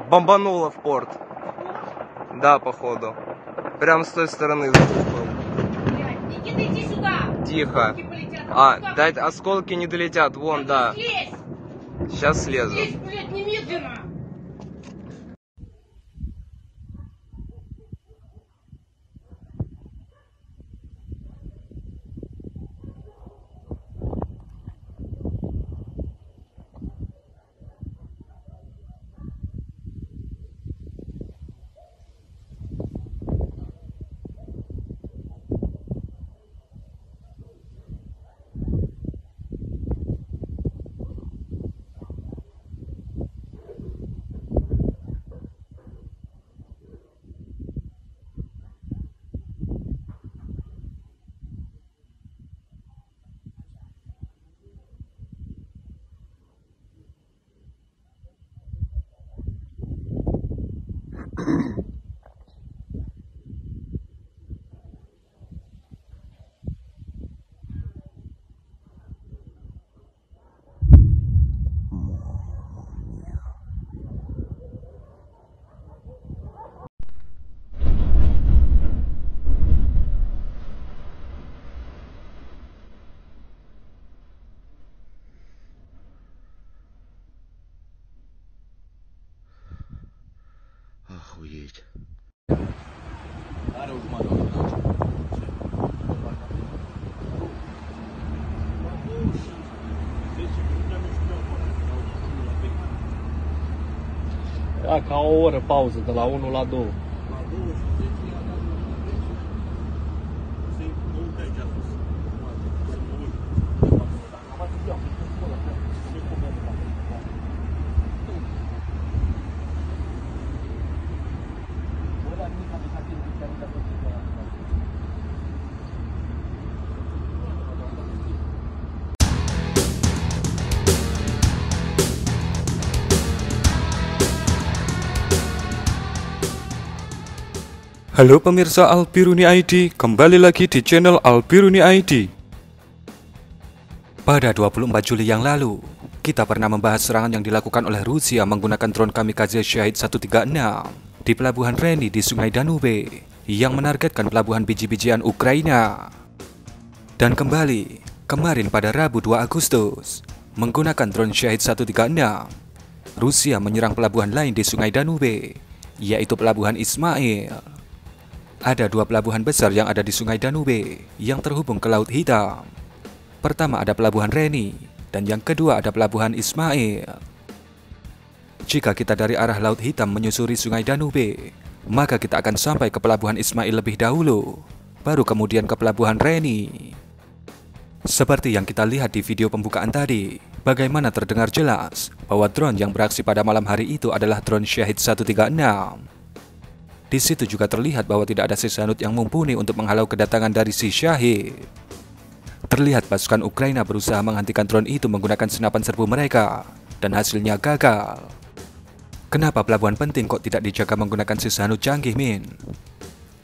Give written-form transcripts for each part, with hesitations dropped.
Бомбануло в порт. Да, походу. Прям с той стороны залетел. Никита, иди сюда! Тихо. Дай, осколки не долетят, вон, да. Слезь! Сейчас слезу. Слезь, блядь, немедленно! Охуеть. Ca o oră pauză, de la 1 la 2. Halo pemirsa Albiruni ID, kembali lagi di channel Albiruni ID. Pada 24 Juli yang lalu, kita pernah membahas serangan yang dilakukan oleh Rusia menggunakan drone kamikaze Shahed 136 di pelabuhan Reni di Sungai Danube yang menargetkan pelabuhan biji-bijian Ukraina. Dan kembali, kemarin pada Rabu 2 Agustus, menggunakan drone Shahed 136, Rusia menyerang pelabuhan lain di Sungai Danube, yaitu pelabuhan Ismail. Ada dua pelabuhan besar yang ada di Sungai Danube yang terhubung ke Laut Hitam. Pertama ada pelabuhan Reni, dan yang kedua ada pelabuhan Ismail. Jika kita dari arah Laut Hitam menyusuri Sungai Danube, maka kita akan sampai ke pelabuhan Ismail lebih dahulu, baru kemudian ke pelabuhan Reni. Seperti yang kita lihat di video pembukaan tadi, bagaimana terdengar jelas bahwa drone yang beraksi pada malam hari itu adalah drone Shahed 136. Di situ juga terlihat bahwa tidak ada Sishanut yang mumpuni untuk menghalau kedatangan dari si Shahed. Terlihat pasukan Ukraina berusaha menghentikan drone itu menggunakan senapan serbu mereka, dan hasilnya gagal. Kenapa pelabuhan penting kok tidak dijaga menggunakan Sishanut canggih, Min?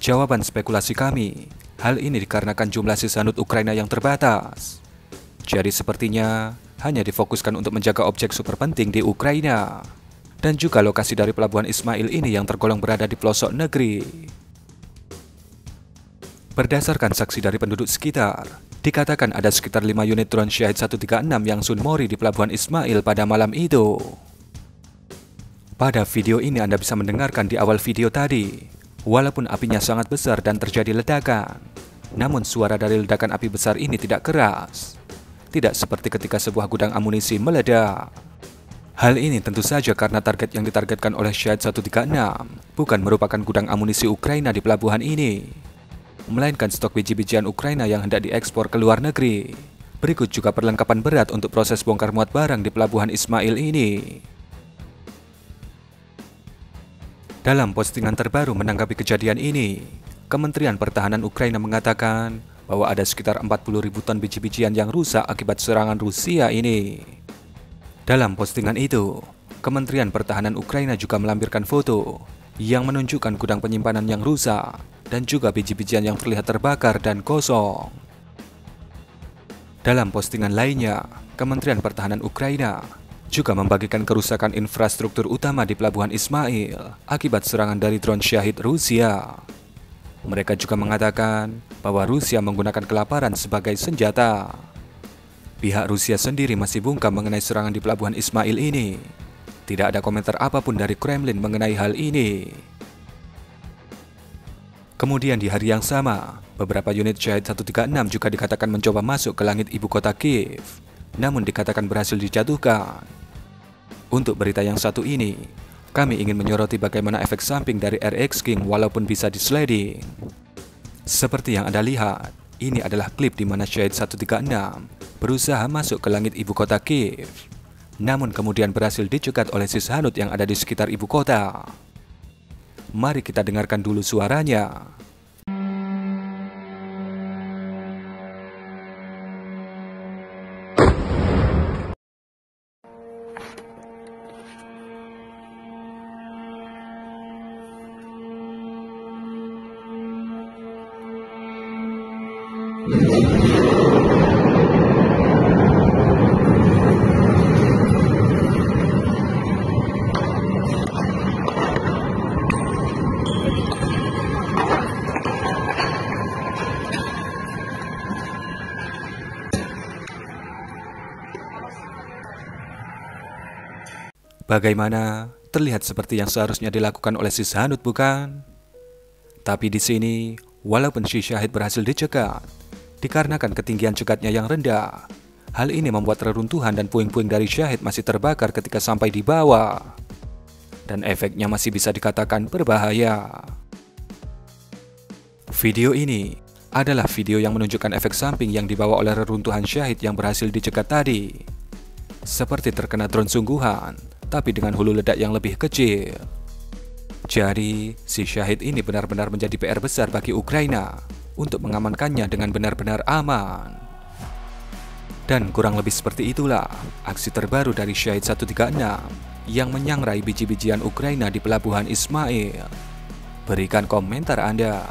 Jawaban spekulasi kami, hal ini dikarenakan jumlah Sishanut Ukraina yang terbatas. Jadi sepertinya hanya difokuskan untuk menjaga objek super penting di Ukraina. Dan juga lokasi dari pelabuhan Ismail ini yang tergolong berada di pelosok negeri. Berdasarkan saksi dari penduduk sekitar, dikatakan ada sekitar 5 unit drone Shahed 136 yang sunmori di pelabuhan Ismail pada malam itu. Pada video ini Anda bisa mendengarkan di awal video tadi, walaupun apinya sangat besar dan terjadi ledakan, namun suara dari ledakan api besar ini tidak keras. Tidak seperti ketika sebuah gudang amunisi meledak. Hal ini tentu saja karena target yang ditargetkan oleh Shahed 136 bukan merupakan gudang amunisi Ukraina di pelabuhan ini, melainkan stok biji-bijian Ukraina yang hendak diekspor ke luar negeri. Berikut juga perlengkapan berat untuk proses bongkar muat barang di pelabuhan Ismail ini. Dalam postingan terbaru menanggapi kejadian ini, Kementerian Pertahanan Ukraina mengatakan bahwa ada sekitar 40.000 ton biji-bijian yang rusak akibat serangan Rusia ini. Dalam postingan itu, Kementerian Pertahanan Ukraina juga melampirkan foto yang menunjukkan gudang penyimpanan yang rusak dan juga biji-bijian yang terlihat terbakar dan kosong. Dalam postingan lainnya, Kementerian Pertahanan Ukraina juga membagikan kerusakan infrastruktur utama di Pelabuhan Ismail akibat serangan dari drone Syahid Rusia. Mereka juga mengatakan bahwa Rusia menggunakan kelaparan sebagai senjata. Pihak Rusia sendiri masih bungkam mengenai serangan di Pelabuhan Ismail ini. Tidak ada komentar apapun dari Kremlin mengenai hal ini. Kemudian di hari yang sama, beberapa unit Shahed 136 juga dikatakan mencoba masuk ke langit ibu kota Kiev, namun dikatakan berhasil dijatuhkan. Untuk berita yang satu ini, kami ingin menyoroti bagaimana efek samping dari RX King walaupun bisa di-sliding. Seperti yang Anda lihat, ini adalah klip di mana Shahed 136 berusaha masuk ke langit ibu kota Kiev, namun kemudian berhasil dicegat oleh Sishanut yang ada di sekitar ibu kota. Mari kita dengarkan dulu suaranya. Bagaimana? Terlihat seperti yang seharusnya dilakukan oleh Sishanut, bukan? Tapi di sini, walaupun si Syahid berhasil dicegat, dikarenakan ketinggian cekatnya yang rendah, hal ini membuat reruntuhan dan puing-puing dari Syahid masih terbakar ketika sampai di bawah. Dan efeknya masih bisa dikatakan berbahaya. Video ini adalah video yang menunjukkan efek samping yang dibawa oleh reruntuhan Syahid yang berhasil dicegat tadi. Seperti terkena drone sungguhan, tapi dengan hulu ledak yang lebih kecil. Jadi, si Syahid ini benar-benar menjadi PR besar bagi Ukraina untuk mengamankannya dengan benar-benar aman. Dan kurang lebih seperti itulah aksi terbaru dari Shahed 136 yang menyangrai biji-bijian Ukraina di Pelabuhan Ismail. Berikan komentar Anda.